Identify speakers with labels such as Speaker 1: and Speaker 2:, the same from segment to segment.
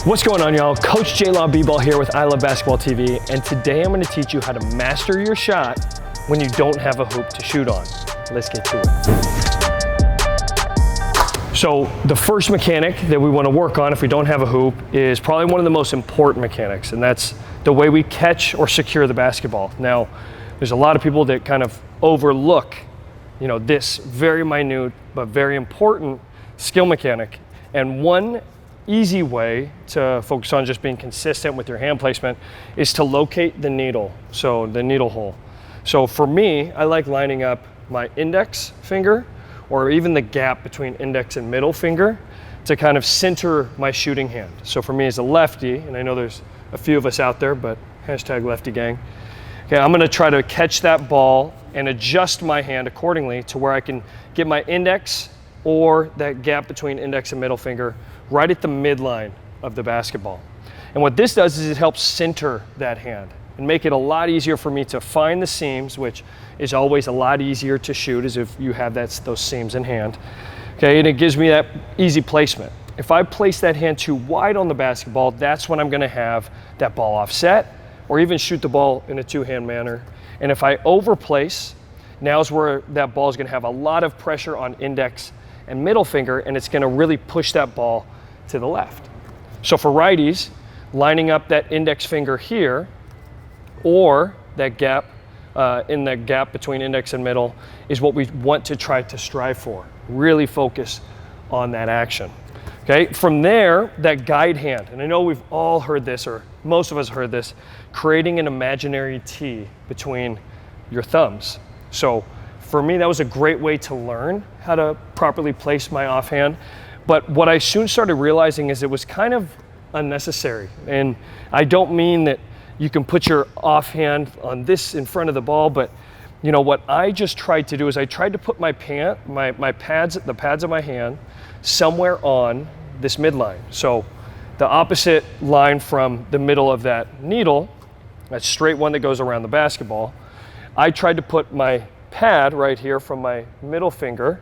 Speaker 1: What's going on, y'all? Coach JLaw B-Ball here with I Love Basketball TV, and today I'm going to teach you how to master your shot when you don't have a hoop to shoot on. Let's get to it. So the first mechanic that we want to work on if we don't have a hoop is probably one of the most important mechanics, and that's the way we catch or secure the basketball. Now, there's a lot of people that kind of overlook, this very minute but very important skill mechanic. And one easy way to focus on just being consistent with your hand placement is to locate the needle, so the needle hole. So for me, I like lining up my index finger or even the gap between index and middle finger to kind of center my shooting hand. So for me as a lefty, and I know there's a few of us out there, but hashtag lefty gang. Okay, I'm gonna try to catch that ball and adjust my hand accordingly to where I can get my index or that gap between index and middle finger right at the midline of the basketball. And what this does is it helps center that hand and make it a lot easier for me to find the seams, which is always a lot easier to shoot as if you have those seams in hand. Okay, and it gives me that easy placement. If I place that hand too wide on the basketball, that's when I'm gonna have that ball offset or even shoot the ball in a two-hand manner. And if I overplace, now's where that ball is gonna have a lot of pressure on index and middle finger, and it's gonna really push that ball to the left. So for righties, lining up that index finger here or that gap in that gap between index and middle is what we want to try to strive for. Really focus on that action. Okay, from there, that guide hand, and I know we've all heard this, or most of us heard this, creating an imaginary T between your thumbs. So for me, that was a great way to learn how to properly place my offhand. But what I soon started realizing is it was kind of unnecessary. And I don't mean that you can put your offhand on this in front of the ball, but what I just tried to do is I tried to put the pads of my hand somewhere on this midline. So the opposite line from the middle of that needle, that straight one that goes around the basketball, I tried to put my pad right here from my middle finger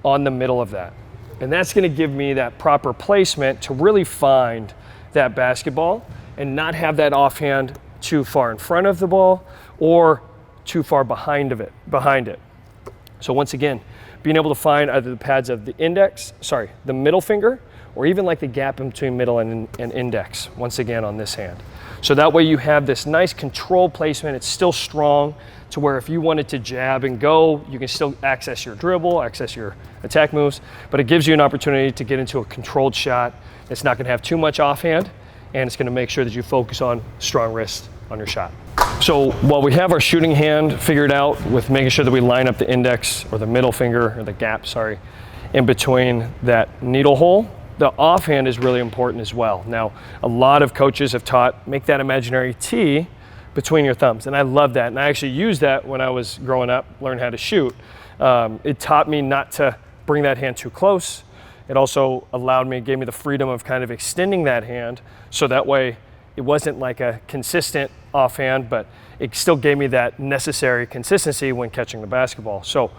Speaker 1: on the middle of that. And that's gonna give me that proper placement to really find that basketball and not have that offhand too far in front of the ball or too far behind it. So once again, being able to find either the pads of the middle finger, or even like the gap in between middle and index, once again on this hand. So that way you have this nice control placement. It's still strong to where if you wanted to jab and go, you can still access your dribble, access your attack moves, but it gives you an opportunity to get into a controlled shot. It's not gonna have too much offhand, and it's gonna make sure that you focus on strong wrist on your shot. So while we have our shooting hand figured out with making sure that we line up the index or the middle finger, or the gap, in between that needle hole, the offhand is really important as well. Now, a lot of coaches have taught, make that imaginary T between your thumbs, and I love that. And I actually used that when I was growing up, learned how to shoot. It taught me not to bring that hand too close. It also gave me the freedom of kind of extending that hand, so that way it wasn't like a consistent offhand, but it still gave me that necessary consistency when catching the basketball. So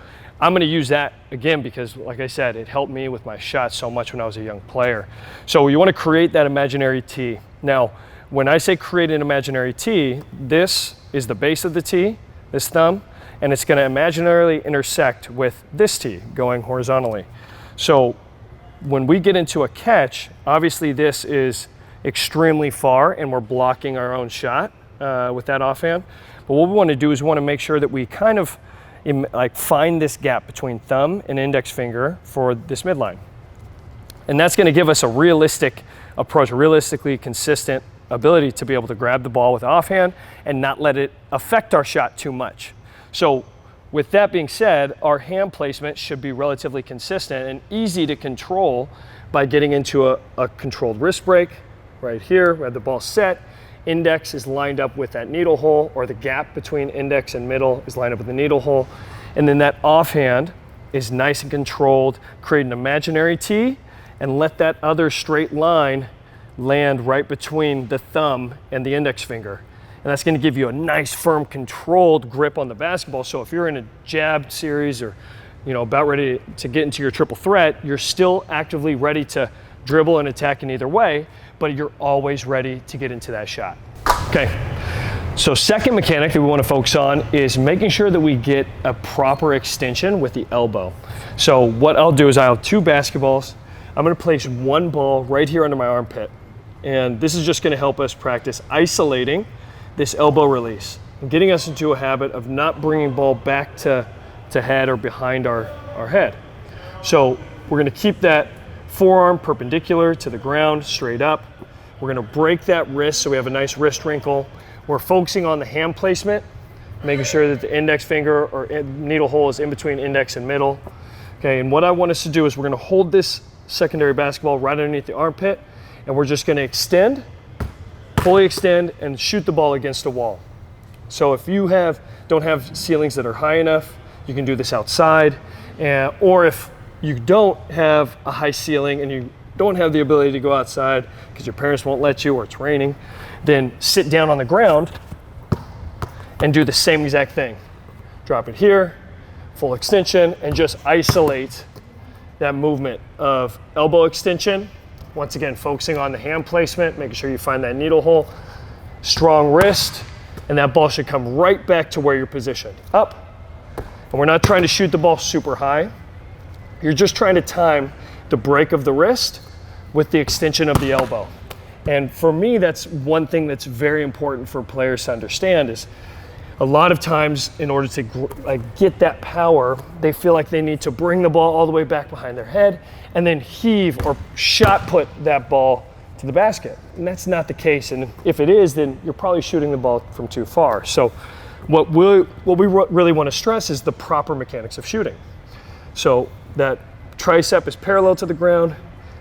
Speaker 1: I'm gonna use that again because, like I said, it helped me with my shot so much when I was a young player. So you wanna create that imaginary T. Now, when I say create an imaginary T, this is the base of the T, this thumb, and it's gonna imaginarily intersect with this T going horizontally. So when we get into a catch, obviously this is extremely far and we're blocking our own shot with that offhand. But what we wanna do is we wanna make sure that we kind of find this gap between thumb and index finger for this midline. And that's gonna give us a realistic approach, a realistically consistent ability to be able to grab the ball with the offhand and not let it affect our shot too much. So with that being said, our hand placement should be relatively consistent and easy to control by getting into a controlled wrist break right here, where the ball's set. Index is lined up with that needle hole, or the gap between index and middle is lined up with the needle hole. And then that offhand is nice and controlled, create an imaginary T, and let that other straight line land right between the thumb and the index finger. And that's gonna give you a nice, firm, controlled grip on the basketball. So if you're in a jab series or about ready to get into your triple threat, you're still actively ready to dribble and attack in either way, but you're always ready to get into that shot. Okay, so second mechanic that we want to focus on is making sure that we get a proper extension with the elbow. So what I'll do is I'll have two basketballs. I'm going to place one ball right here under my armpit, and this is just going to help us practice isolating this elbow release and getting us into a habit of not bringing ball back to head or behind our head. So we're going to keep that forearm perpendicular to the ground, straight up. We're going to break that wrist so we have a nice wrist wrinkle. We're focusing on the hand placement, making sure that the index finger or needle hole is in between index and middle. Okay, and what I want us to do is we're going to hold this secondary basketball right underneath the armpit, and we're just going to extend, fully extend, and shoot the ball against the wall. So if you don't have ceilings that are high enough, you can do this outside, or if you don't have a high ceiling and you don't have the ability to go outside because your parents won't let you or it's raining, then sit down on the ground and do the same exact thing. Drop it here, full extension, and just isolate that movement of elbow extension. Once again, focusing on the hand placement, making sure you find that needle hole, strong wrist, and that ball should come right back to where you're positioned, up. And we're not trying to shoot the ball super high. You're just trying to time the break of the wrist with the extension of the elbow. And for me, that's one thing that's very important for players to understand is a lot of times in order to get that power, they feel like they need to bring the ball all the way back behind their head and then heave or shot put that ball to the basket. And that's not the case. And if it is, then you're probably shooting the ball from too far. So what we really want to stress is the proper mechanics of shooting. So that tricep is parallel to the ground,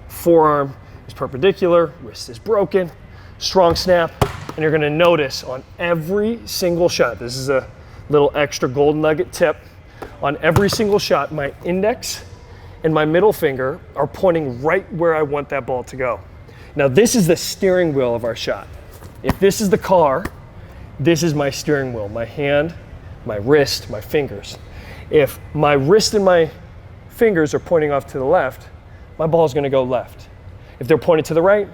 Speaker 1: forearm is perpendicular, wrist is broken, strong snap, and you're going to notice on every single shot, this is a little extra gold nugget tip, on every single shot, my index and my middle finger are pointing right where I want that ball to go. Now this is the steering wheel of our shot. If this is the car, this is my steering wheel, my hand, my wrist, my fingers. If my wrist and my fingers are pointing off to the left, my ball's going to go left. If they're pointed to the right,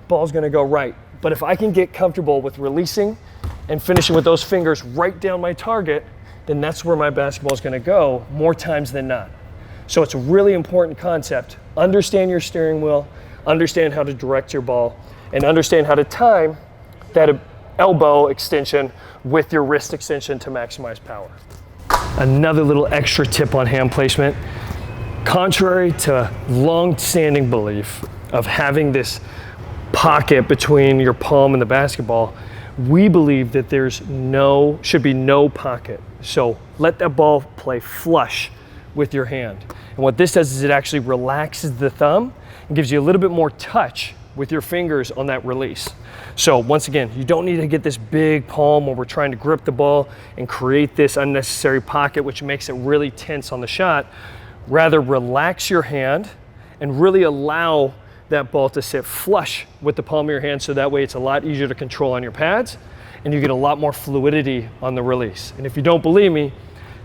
Speaker 1: ball's going to go right. But if I can get comfortable with releasing and finishing with those fingers right down my target, then that's where my basketball is going to go more times than not. So it's a really important concept. Understand your steering wheel, understand how to direct your ball, and understand how to time that elbow extension with your wrist extension to maximize power. Another little extra tip on hand placement. Contrary to long-standing belief of having this pocket between your palm and the basketball, we believe that should be no pocket. So let that ball play flush with your hand. And what this does is it actually relaxes the thumb and gives you a little bit more touch with your fingers on that release. So once again, you don't need to get this big palm where we're trying to grip the ball and create this unnecessary pocket, which makes it really tense on the shot. Rather, relax your hand and really allow that ball to sit flush with the palm of your hand, so that way it's a lot easier to control on your pads and you get a lot more fluidity on the release. And if you don't believe me,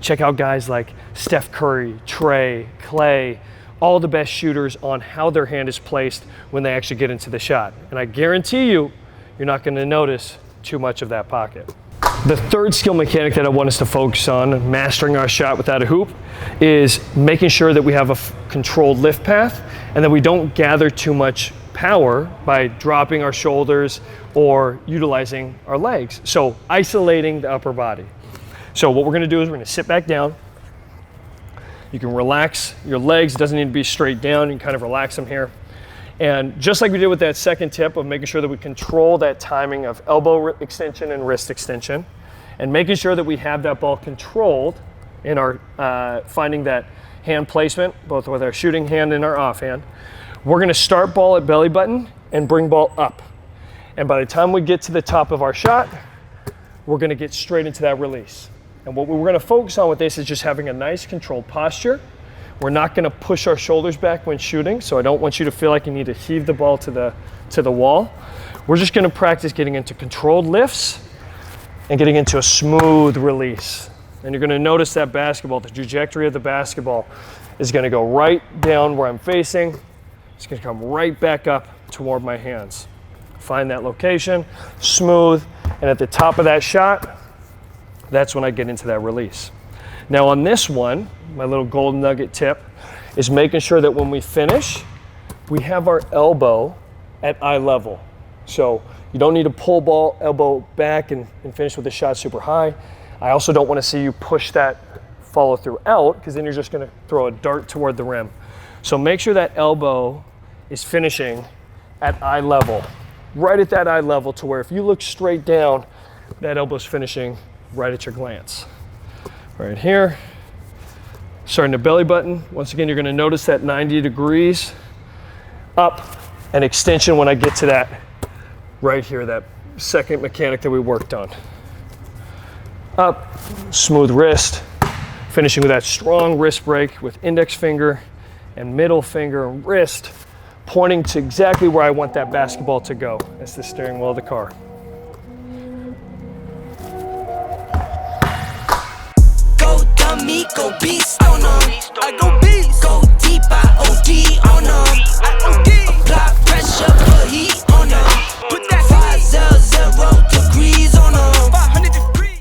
Speaker 1: check out guys like Steph Curry, Trey, Clay, all the best shooters on how their hand is placed when they actually get into the shot. And I guarantee you're not going to notice too much of that pocket. The third skill mechanic that I want us to focus on, mastering our shot without a hoop, is making sure that we have a controlled lift path and that we don't gather too much power by dropping our shoulders or utilizing our legs. So isolating the upper body. So what we're going to do is we're going to sit back down. You can relax your legs. It doesn't need to be straight down. You can kind of relax them here. And just like we did with that second tip of making sure that we control that timing of elbow extension and wrist extension, and making sure that we have that ball controlled in our finding that hand placement, both with our shooting hand and our offhand, we're going to start ball at belly button and bring ball up. And by the time we get to the top of our shot, we're going to get straight into that release. And what we're going to focus on with this is just having a nice controlled posture. We're not going to push our shoulders back when shooting, so I don't want you to feel like you need to heave the ball to the wall. We're just going to practice getting into controlled lifts and getting into a smooth release. And you're going to notice that basketball, the trajectory of the basketball is going to go right down where I'm facing, It's gonna come right back up toward my hands. Find that location, smooth, and at the top of that shot, that's when I get into that release. Now on this one, my little golden nugget tip is making sure that when we finish, we have our elbow at eye level. So you don't need to pull ball elbow back and finish with the shot super high. I also don't want to see you push that follow through out, because then you're just going to throw a dart toward the rim. So make sure that elbow is finishing at eye level, right at that eye level, to where if you look straight down, that elbow's finishing right at your glance. Right here, starting to belly button. Once again, you're going to notice that 90 degrees up and extension when I get to that right here, that second mechanic that we worked on. Up, smooth wrist, finishing with that strong wrist break with index finger and middle finger and wrist pointing to exactly where I want that basketball to go. That's the steering wheel of the car.
Speaker 2: Go dummy, go beast on 'em. I go